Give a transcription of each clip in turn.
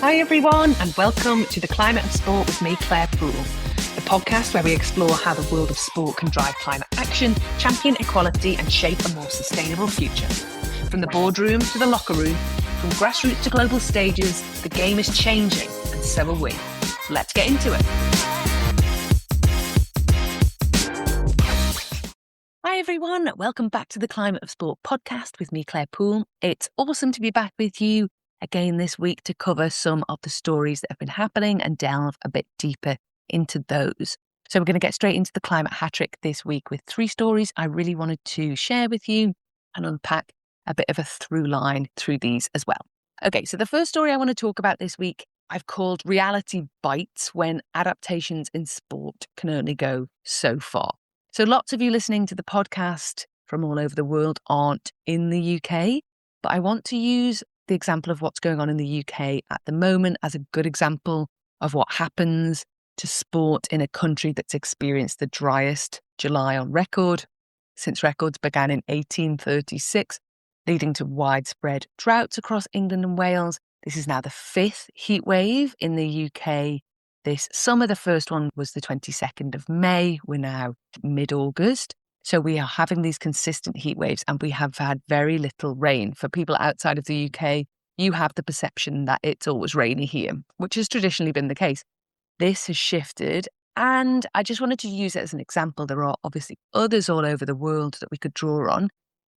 Hi everyone, and welcome to The Climate of Sport with me, Claire Poole, the podcast where we explore how the world of sport can drive climate action, champion equality and shape a more sustainable future. From the boardroom to the locker room, from grassroots to global stages, the game is changing and so are we. Let's get into it. Hi everyone, welcome back to the Climate of Sport podcast with me, Claire Poole. It's awesome to be back with you again this week to cover some of the stories that have been happening and delve a bit deeper into those. So we're going to get straight into the climate hat trick this week with 3 stories I really wanted to share with you and unpack a bit of a through line through these as well. Okay, so the first story I want to talk about this week I've called Reality Bites When Adaptations in Sport Can Only Go So Far. So lots of you listening to the podcast from all over the world aren't in the UK, but I want to use the example of what's going on in the UK at the moment as a good example of what happens to sport in a country that's experienced the driest July on record since records began in 1836, leading to widespread droughts across England and Wales. This is now the 5th heat wave in the UK this summer. The first one was the 22nd of May. We're now mid-August. So we are having these consistent heat waves and we have had very little rain. For people outside of the UK, you have the perception that it's always rainy here, which has traditionally been the case. This has shifted and I just wanted to use it as an example. There are obviously others all over the world that we could draw on,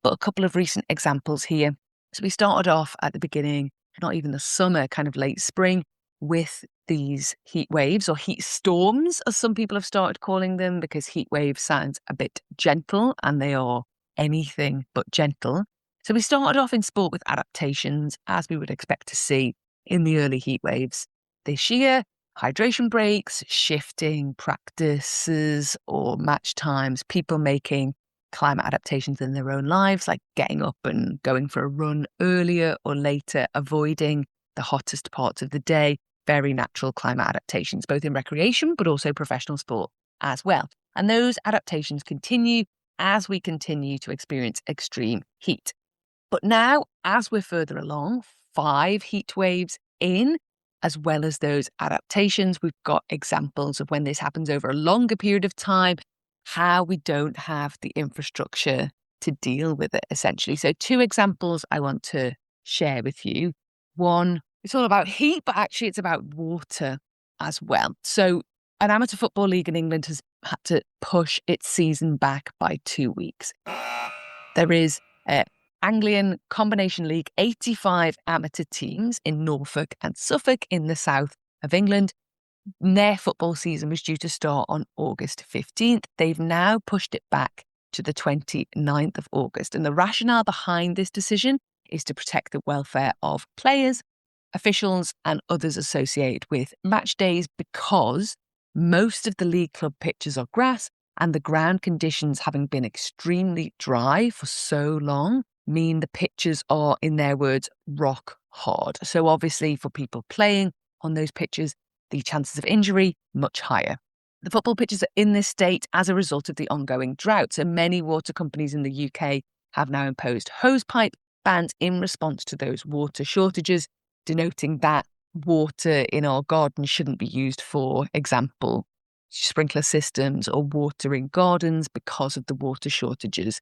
but a couple of recent examples here. So we started off at the beginning, not even the summer, kind of late spring, with these heat waves or heat storms, as some people have started calling them, because heat wave sounds a bit gentle and they are anything but gentle. So we started off in sport with adaptations, as we would expect to see in the early heat waves. This year, hydration breaks, shifting practices or match times, people making climate adaptations in their own lives, like getting up and going for a run earlier or later, avoiding the hottest parts of the day. Very natural climate adaptations, both in recreation, but also professional sport as well. And those adaptations continue as we continue to experience extreme heat. But now, as we're further along, 5 heat waves in, as well as those adaptations, we've got examples of when this happens over a longer period of time, how we don't have the infrastructure to deal with it, essentially. So 2 examples I want to share with you. One, it's all about heat, but actually it's about water as well. So an amateur football league in England has had to push its season back by 2 weeks. There is an Anglian combination league, 85 amateur teams in Norfolk and Suffolk in the south of England. Their football season was due to start on August 15th. They've now pushed it back to the 29th of August. And the rationale behind this decision is to protect the welfare of players, officials and others associated with match days, because most of the league club pitches are grass and the ground conditions, having been extremely dry for so long, mean the pitches are, in their words, rock hard. So obviously for people playing on those pitches, the chances of injury much higher. The football pitches are in this state as a result of the ongoing drought. So many water companies in the UK have now imposed hosepipe bans in response to those water shortages, denoting that water in our garden shouldn't be used for example, sprinkler systems or watering gardens because of the water shortages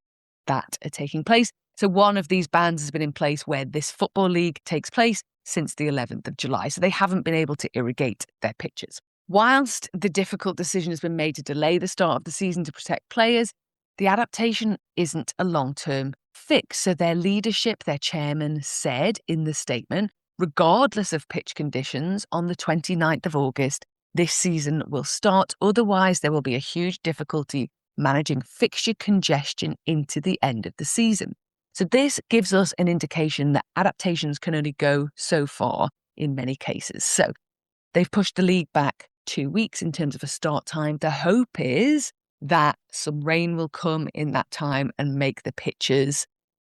that are taking place. So one of these bans has been in place where this football league takes place since the 11th of July. So they haven't been able to irrigate their pitches. Whilst the difficult decision has been made to delay the start of the season to protect players, the adaptation isn't a long-term fix. So their leadership, their chairman, said in the statement, regardless of pitch conditions, on the 29th of August, this season will start. Otherwise, there will be a huge difficulty managing fixture congestion into the end of the season. So this gives us an indication that adaptations can only go so far in many cases. So they've pushed the league back 2 weeks in terms of a start time. The hope is that some rain will come in that time and make the pitches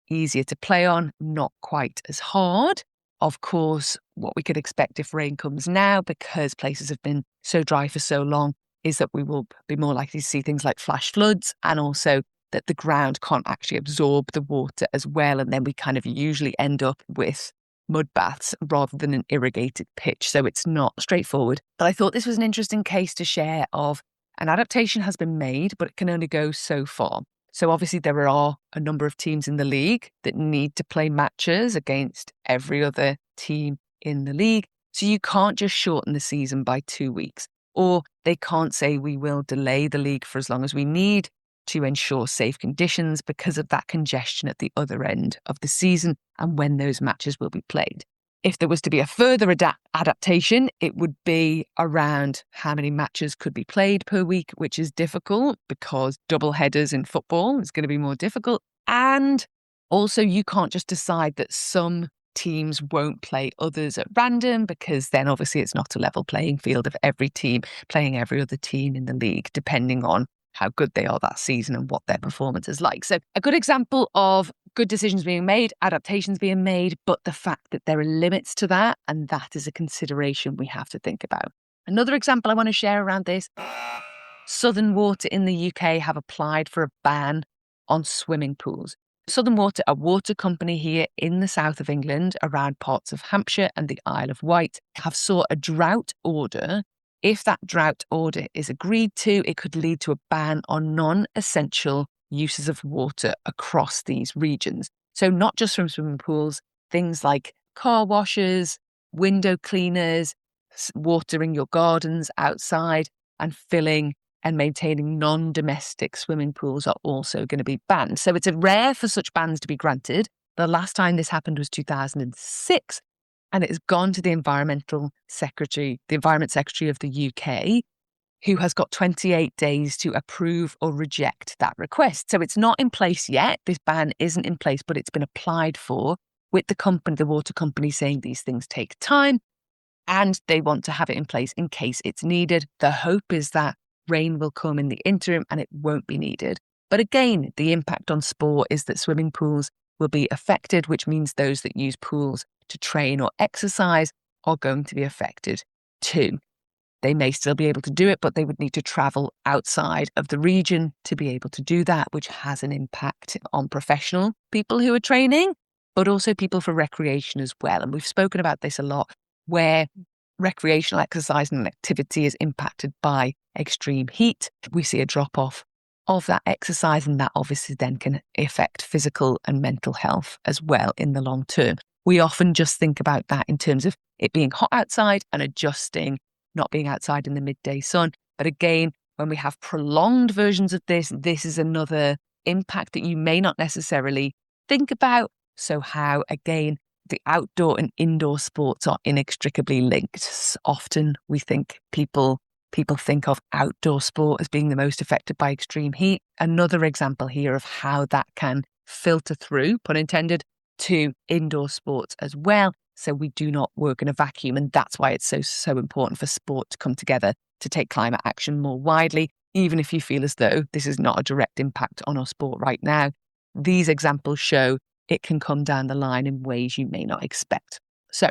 easier to play on, not quite as hard. Of course, what we could expect if rain comes now, because places have been so dry for so long, is that we will be more likely to see things like flash floods, and also that the ground can't actually absorb the water as well. And then we kind of usually end up with mud baths rather than an irrigated pitch. So it's not straightforward. But I thought this was an interesting case to share of an adaptation has been made, but it can only go so far. So obviously there are a number of teams in the league that need to play matches against every other team in the league. So you can't just shorten the season by 2 weeks, or they can't say we will delay the league for as long as we need to ensure safe conditions because of that congestion at the other end of the season and when those matches will be played. If there was to be a further adaptation, it would be around how many matches could be played per week, which is difficult because double headers in football is going to be more difficult. And also you can't just decide that some teams won't play others at random, because then obviously it's not a level playing field of every team playing every other team in the league, depending on how good they are that season and what their performance is like. So a good example of good decisions being made, adaptations being made, but the fact that there are limits to that, and that is a consideration we have to think about. Another example I want to share around this, Southern Water in the UK have applied for a ban on swimming pools. Southern Water, a water company here in the south of England, around parts of Hampshire and the Isle of Wight, have sought a drought order. If that drought order is agreed to, it could lead to a ban on non-essential uses of water across these regions. So not just from swimming pools, things like car washes, window cleaners, watering your gardens outside, and filling and maintaining non-domestic swimming pools are also going to be banned. So it's rare for such bans to be granted. The last time this happened was 2006. And it has gone to the Environment Secretary of the UK, who has got 28 days to approve or reject that request. So it's not in place yet. This ban isn't in place, but it's been applied for, with the water company saying these things take time and they want to have it in place in case it's needed. The hope is that rain will come in the interim and it won't be needed. But again, the impact on sport is that swimming pools will be affected, which means those that use pools to train or exercise are going to be affected too. They may still be able to do it, but they would need to travel outside of the region to be able to do that, which has an impact on professional people who are training, but also people for recreation as well. And we've spoken about this a lot, where recreational exercise and activity is impacted by extreme heat. We see a drop-off of that exercise, and that obviously then can affect physical and mental health as well in the long term. We often just think about that in terms of it being hot outside and adjusting, not being outside in the midday sun. But again, when we have prolonged versions of this, this is another impact that you may not necessarily think about. So how, again, the outdoor and indoor sports are inextricably linked. Often we think people think of outdoor sport as being the most affected by extreme heat. Another example here of how that can filter through, pun intended, to indoor sports as well. So we do not work in a vacuum. And that's why it's so important for sport to come together to take climate action more widely, even if you feel as though this is not a direct impact on our sport right now. These examples show it can come down the line in ways you may not expect. So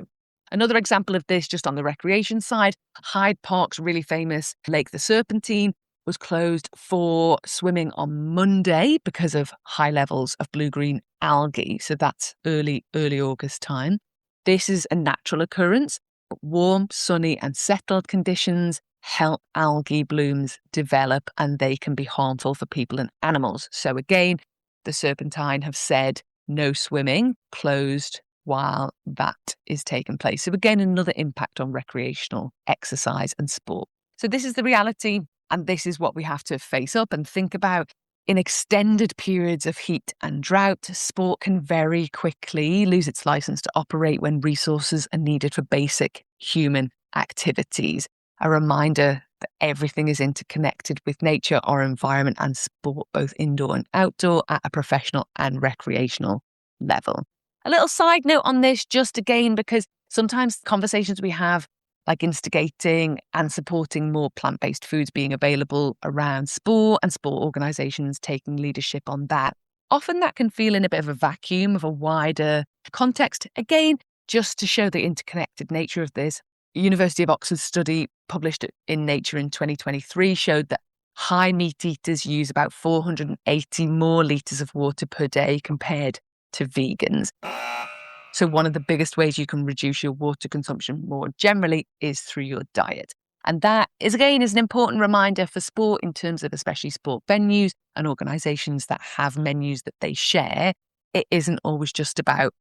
another example of this, just on the recreation side, Hyde Park's really famous Lake the Serpentine was closed for swimming on Monday because of high levels of blue-green algae. So that's early August time. This is a natural occurrence, but warm, sunny and settled conditions help algae blooms develop, and they can be harmful for people and animals. So again, the Serpentine have said no swimming, closed while that is taking place. So again, another impact on recreational exercise and sport. So this is the reality, and this is what we have to face up and think about. In extended periods of heat and drought, sport can very quickly lose its license to operate when resources are needed for basic human activities. A reminder that everything is interconnected with nature, our environment and sport, both indoor and outdoor, at a professional and recreational level. A little side note on this, just again, because sometimes conversations we have, like instigating and supporting more plant-based foods being available around sport and sport organisations taking leadership on that, often that can feel in a bit of a vacuum of a wider context. Again, just to show the interconnected nature of this, University of Oxford study published in Nature in 2023 showed that high meat eaters use about 480 more litres of water per day compared to vegans. So one of the biggest ways you can reduce your water consumption more generally is through your diet. And that is, again, is an important reminder for sport in terms of especially sport venues and organisations that have menus that they share. It isn't always just about,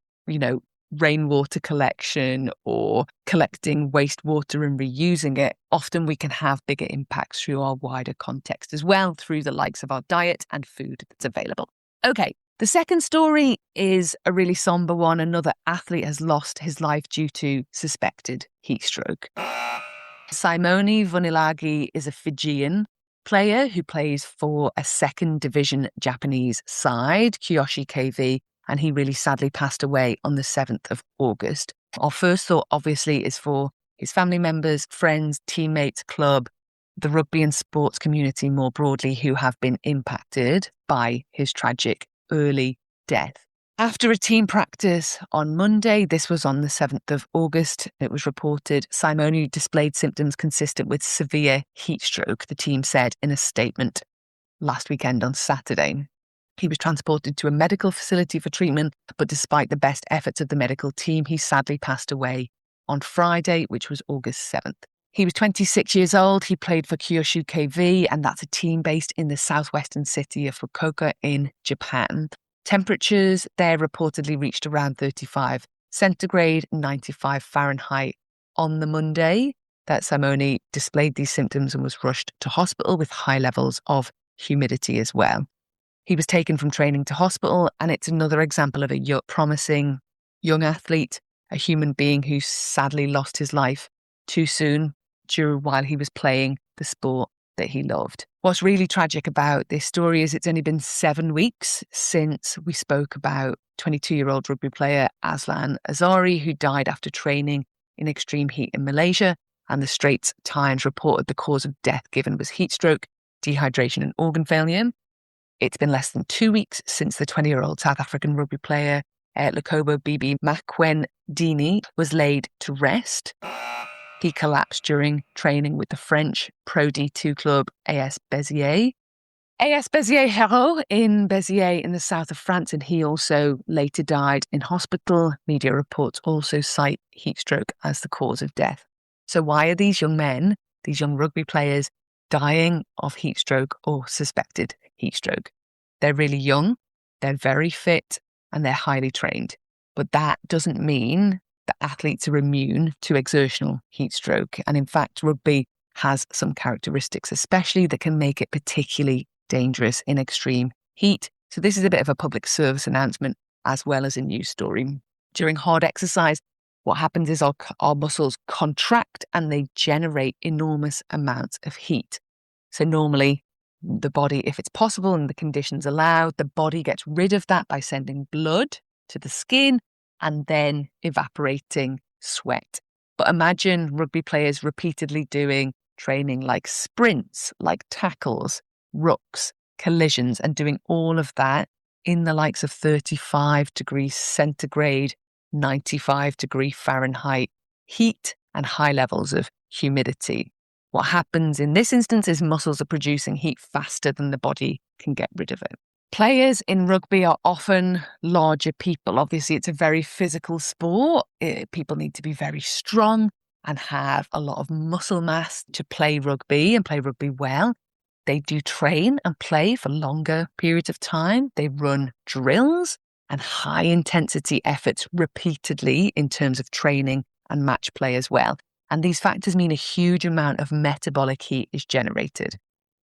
rainwater collection or collecting wastewater and reusing it. Often we can have bigger impacts through our wider context as well, through the likes of our diet and food that's available. Okay, the second story is a really somber one. Another athlete has lost his life due to suspected heat stroke. Simone Vonilagi is a Fijian player who plays for a second division Japanese side, Kyoshi KV, and he really sadly passed away on the 7th of August. Our first thought, obviously, is for his family members, friends, teammates, club, the rugby and sports community more broadly who have been impacted by his tragic early death. After a team practice on Monday, this was on the 7th of August, it was reported Simone displayed symptoms consistent with severe heat stroke, the team said in a statement last weekend on Saturday. He was transported to a medical facility for treatment, but despite the best efforts of the medical team, he sadly passed away on Friday, which was August 7th. He was 26 years old. He played for Kyushu KV, and that's a team based in the southwestern city of Fukuoka in Japan. Temperatures there reportedly reached around 35 centigrade, 95 Fahrenheit on the Monday that Simone displayed these symptoms and was rushed to hospital with high levels of humidity as well. He was taken from training to hospital, and it's another example of a promising young athlete, a human being who sadly lost his life too soon while he was playing the sport that he loved. What's really tragic about this story is it's only been 7 weeks since we spoke about 22-year-old rugby player Aslan Azari, who died after training in extreme heat in Malaysia, and the Straits Times reported the cause of death given was heat stroke, dehydration and organ failure. It's been less than 2 weeks since the 20-year-old South African rugby player Lukobo Bibi Makwendini was laid to rest. He collapsed during training with the French Pro D2 club AS Béziers. AS Béziers Hérault in Béziers in the south of France, and he also later died in hospital. Media reports also cite heat stroke as the cause of death. So why are these young men, these young rugby players, dying of heat stroke or suspected heat stroke? They're really young, they're very fit, and they're highly trained. But that doesn't mean that athletes are immune to exertional heat stroke. And in fact, rugby has some characteristics, especially that can make it particularly dangerous in extreme heat. So this is a bit of a public service announcement as well as a news story. During hard exercise, what happens is our muscles contract and they generate enormous amounts of heat. So normally the body, if it's possible and the conditions allow, the body gets rid of that by sending blood to the skin and then evaporating sweat. But imagine rugby players repeatedly doing training like sprints, like tackles, rucks, collisions, and doing all of that in the likes of 35 degrees centigrade, 95 degree Fahrenheit heat and high levels of humidity. What happens in this instance is muscles are producing heat faster than the body can get rid of it. Players in rugby are often larger people. Obviously, it's a very physical sport. People need to be very strong and have a lot of muscle mass to play rugby and play rugby well. They do train and play for longer periods of time. They run drills and high intensity efforts repeatedly in terms of training and match play as well. And these factors mean a huge amount of metabolic heat is generated.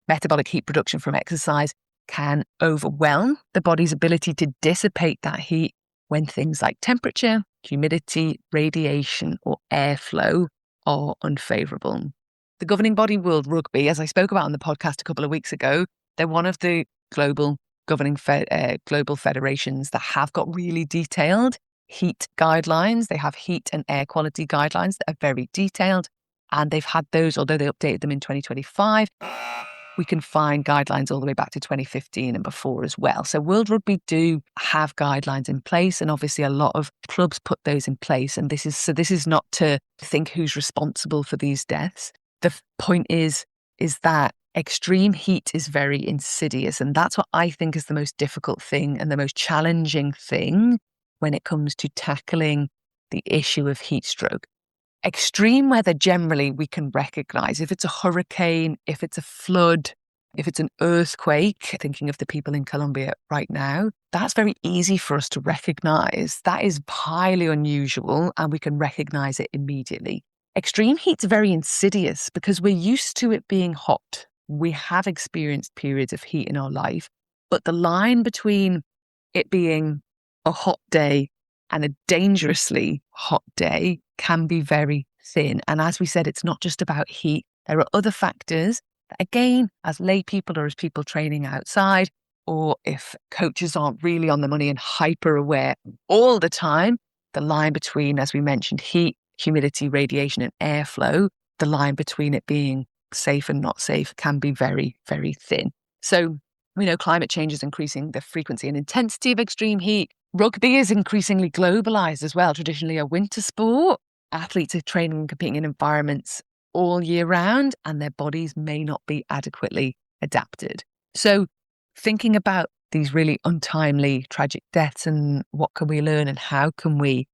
Metabolic heat production from exercise can overwhelm the body's ability to dissipate that heat when things like temperature, humidity, radiation, or airflow are unfavourable. The governing body World Rugby, as I spoke about on the podcast a couple of weeks ago, they're one of the global governing global federations that have got really detailed heat guidelines. They have heat and air quality guidelines that are very detailed, and they've had those, although they updated them in 2025. We can find guidelines all the way back to 2015 and before as well. So World Rugby do have guidelines in place, and obviously a lot of clubs put those in place. And this is not to think who's responsible for these deaths. The point is that extreme heat is very insidious, and that's what I think is the most difficult thing and the most challenging thing when it comes to tackling the issue of heat stroke. Extreme weather, generally, we can recognize. If it's a hurricane, if it's a flood, if it's an earthquake, thinking of the people in Colombia right now, that's very easy for us to recognize. That is highly unusual, and we can recognize it immediately. Extreme heat's very insidious because we're used to it being hot. We have experienced periods of heat in our life, but the line between it being a hot day and a dangerously hot day can be very thin. And as we said, it's not just about heat. There are other factors that, again, as lay people or as people training outside, or if coaches aren't really on the money and hyper aware all the time, the line between, as we mentioned, heat, humidity, radiation, and airflow, the line between it being safe and not safe can be very, very thin. So we know climate change is increasing the frequency and intensity of extreme heat. Rugby is increasingly globalized as well, traditionally a winter sport. Athletes are training and competing in environments all year round, and their bodies may not be adequately adapted. So thinking about these really untimely, tragic deaths and what can we learn and how can we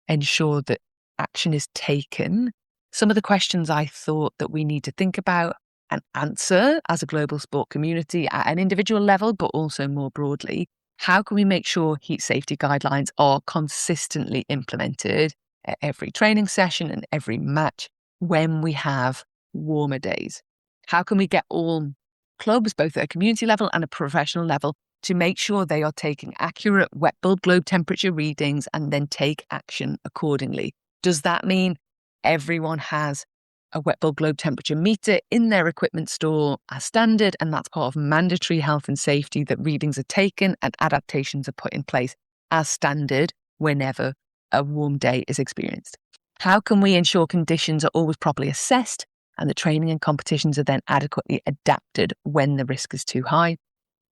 ensure that action is taken, some of the questions I thought that we need to think about and answer as a global sport community at an individual level, but also more broadly. How can we make sure heat safety guidelines are consistently implemented at every training session and every match when we have warmer days? How can we get all clubs, both at a community level and a professional level, to make sure they are taking accurate wet bulb globe temperature readings and then take action accordingly? Does that mean everyone has a wet bulb globe temperature meter in their equipment store as standard, and that's part of mandatory health and safety, that readings are taken and adaptations are put in place as standard whenever a warm day is experienced? How can we ensure conditions are always properly assessed and the training and competitions are then adequately adapted when the risk is too high?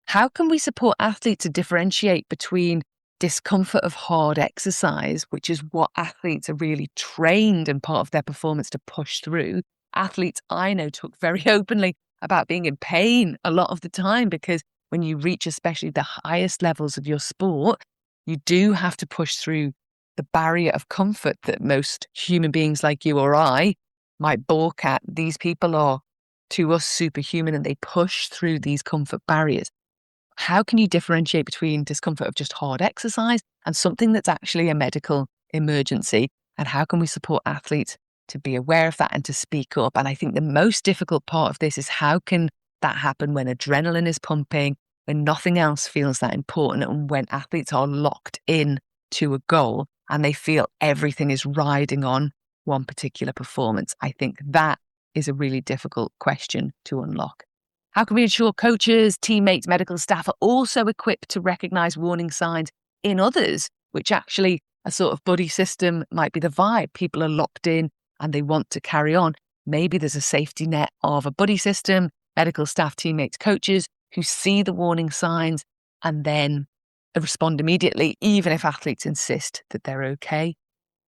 How can we support athletes to differentiate between discomfort of hard exercise, which is what athletes are really trained and part of their performance to push through? Athletes I know talk very openly about being in pain a lot of the time, because when you reach especially the highest levels of your sport, you do have to push through the barrier of comfort that most human beings like you or I might balk at. These people are, to us, superhuman, and they push through these comfort barriers. How can you differentiate between discomfort of just hard exercise and something that's actually a medical emergency? And how can we support athletes to be aware of that and to speak up? And I think the most difficult part of this is, how can that happen when adrenaline is pumping, when nothing else feels that important, and when athletes are locked in to a goal and they feel everything is riding on one particular performance? I think that is a really difficult question to unlock. How can we ensure coaches, teammates, medical staff are also equipped to recognize warning signs in others, which actually a sort of buddy system might be the vibe. People are locked in and they want to carry on. Maybe there's a safety net of a buddy system, medical staff, teammates, coaches who see the warning signs and then respond immediately, even if athletes insist that they're okay.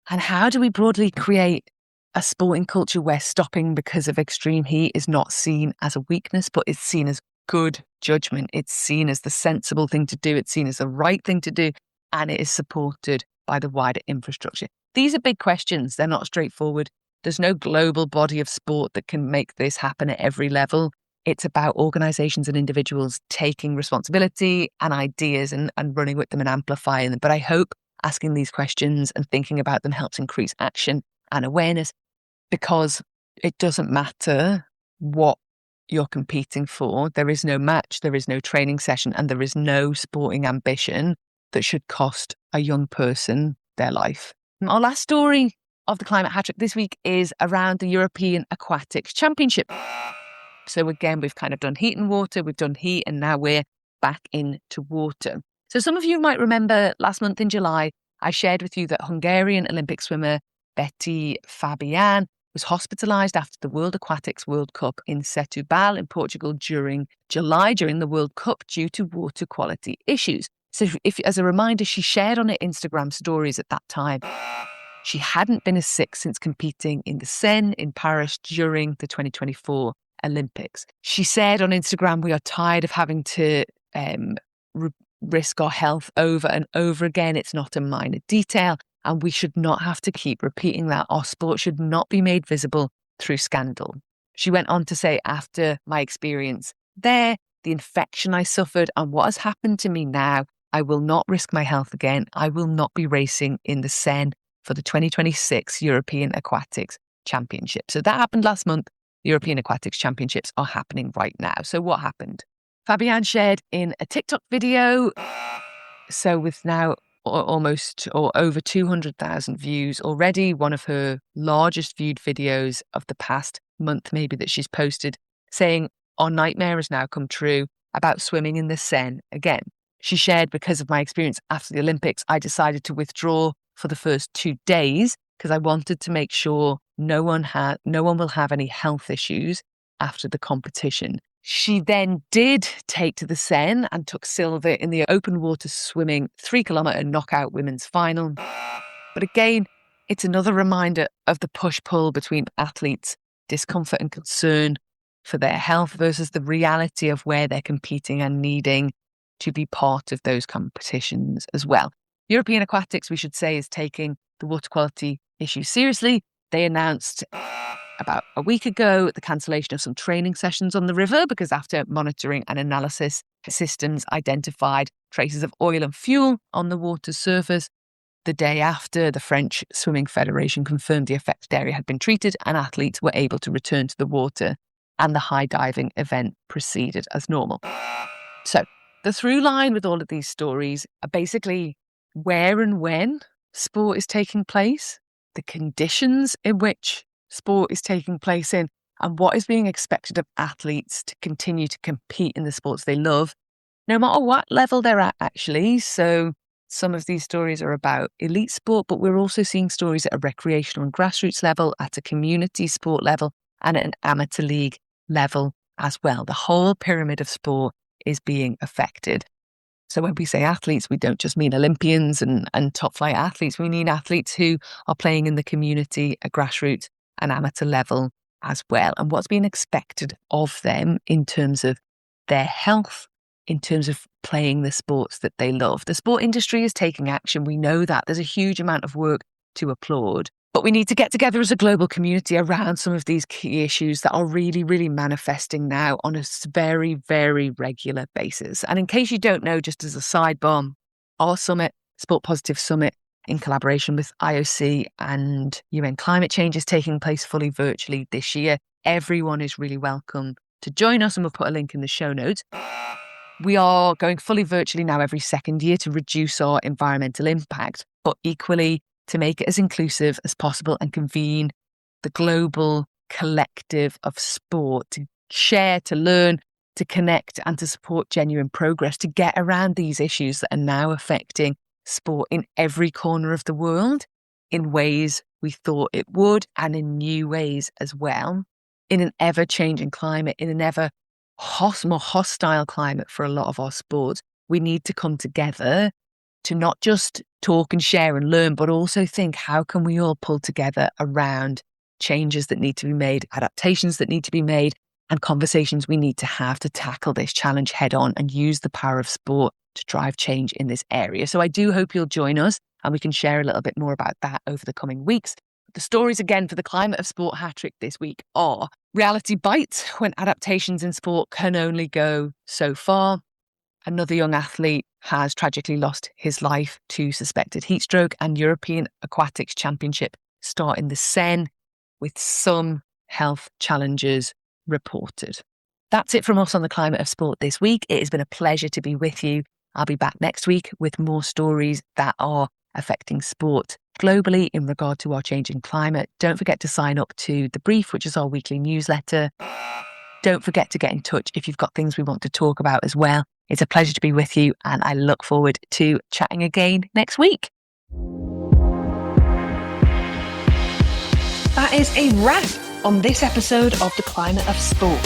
And how do we broadly create a sporting culture where stopping because of extreme heat is not seen as a weakness, but it's seen as good judgment? It's seen as the sensible thing to do. It's seen as the right thing to do. And it is supported by the wider infrastructure. These are big questions. They're not straightforward. There's no global body of sport that can make this happen at every level. It's about organizations and individuals taking responsibility and ideas and running with them and amplifying them. But I hope asking these questions and thinking about them helps increase action and awareness, because it doesn't matter what you're competing for. There is no match, there is no training session, and there is no sporting ambition that should cost a young person their life. Our last story of the Climate Hat Trick this week is around the European Aquatics Championship. So again, we've kind of done heat and water, we've done heat, and now we're back into water. So some of you might remember last month in July, I shared with you that Hungarian Olympic swimmer Betty Fabian was hospitalised after the World Aquatics World Cup in Setúbal in Portugal during July, during the World Cup, due to water quality issues. So if, as a reminder, she shared on her Instagram stories at that time, she hadn't been as sick since competing in the Seine in Paris during the 2024 Olympics. She said on Instagram, "We are tired of having to risk our health over and over again. It's not a minor detail, and we should not have to keep repeating that. Our sport should not be made visible through scandal. She went on to say, after my experience there, the infection I suffered and what has happened to me now, I will not risk my health again. I will not be racing in the Seine for the 2026 European Aquatics Championship. So that happened last month. The European Aquatics Championships are happening right now. So what happened? Fabienne shared in a TikTok video. So with now almost or over 200,000 views already, one of her largest viewed videos of the past month maybe that she's posted, saying, our nightmare has now come true about swimming in the Seine again. She shared, because of my experience after the Olympics, I decided to withdraw for the first 2 days because I wanted to make sure no one will have any health issues after the competition. She then did take to the Seine and took silver in the open water swimming 3-kilometre knockout women's final. But again, it's another reminder of the push-pull between athletes, discomfort and concern for their health versus the reality of where they're competing and needing to be part of those competitions as well. European Aquatics, we should say, is taking the water quality issue seriously. They announced about a week ago the cancellation of some training sessions on the river because after monitoring and analysis, systems identified traces of oil and fuel on the water's surface. The day after, the French Swimming Federation confirmed the affected area had been treated and athletes were able to return to the water, and the high diving event proceeded as normal. So the through line with all of these stories are basically where and when sport is taking place, the conditions in which sport is taking place in, and what is being expected of athletes to continue to compete in the sports they love, no matter what level they're at, actually. So some of these stories are about elite sport, but we're also seeing stories at a recreational and grassroots level, at a community sport level, and at an amateur league level as well. The whole pyramid of sport is being affected. So when we say athletes, we don't just mean Olympians and top flight athletes. We mean athletes who are playing in the community, a grassroots and amateur level as well. And what's being expected of them in terms of their health, in terms of playing the sports that they love. The sport industry is taking action. We know that. There's a huge amount of work to applaud. But we need to get together as a global community around some of these key issues that are really, really manifesting now on a very, very regular basis. And in case you don't know, just as a sidebar, our summit, Sport Positive Summit, in collaboration with IOC and UN Climate Change, is taking place fully virtually this year. Everyone is really welcome to join us, and we'll put a link in the show notes. We are going fully virtually now every second year to reduce our environmental impact, but equally to make it as inclusive as possible and convene the global collective of sport to share, to learn, to connect and to support genuine progress, to get around these issues that are now affecting sport in every corner of the world in ways we thought it would and in new ways as well, in an ever-changing climate, in an ever more hostile climate for a lot of our sports. We need to come together to not just talk and share and learn, but also think, how can we all pull together around changes that need to be made, adaptations that need to be made, and conversations we need to have to tackle this challenge head on and use the power of sport to drive change in this area. So I do hope you'll join us and we can share a little bit more about that over the coming weeks. The stories again for the Climate of Sport hat-trick this week are: reality bites when adaptations in sport can only go so far. Another young athlete has tragically lost his life to suspected heatstroke, and European Aquatics Championship start in the Seine with some health challenges reported. That's it from us on the Climate of Sport this week. It has been a pleasure to be with you. I'll be back next week with more stories that are affecting sport globally in regard to our changing climate. Don't forget to sign up to The Brief, which is our weekly newsletter. Don't forget to get in touch if you've got things we want to talk about as well. It's a pleasure to be with you, and I look forward to chatting again next week. That is a wrap on this episode of The Climate of Sport.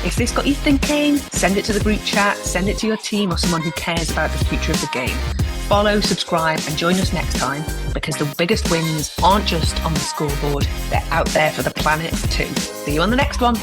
If this got you thinking, send it to the group chat, send it to your team or someone who cares about the future of the game. Follow, subscribe, and join us next time, because the biggest wins aren't just on the scoreboard, they're out there for the planet too. See you on the next one.